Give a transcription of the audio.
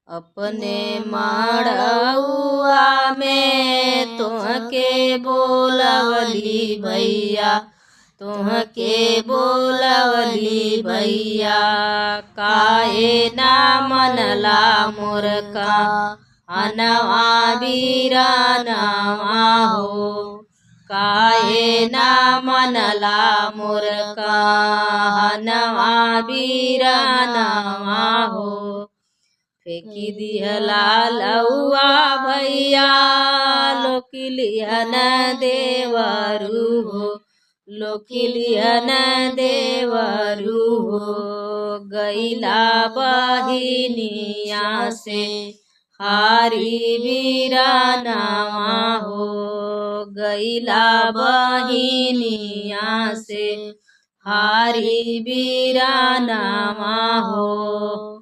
अपने मड़उआ में तुहके बोलवली भैया, तुहके बोलवली भैया। काहे ना मनला मोर कहनवा वीरनवा हो, काहे ना मनला मोर कहनवा वीरनवा हो। फेंकी दिहला लौआ भैया, लोकिलिहन देवरू हो, लोकिलिहन देवरू हो। गैला बहिनिया से हारी वीरनवा हो, गैला बहिनिया से हारी वीरनवा हो।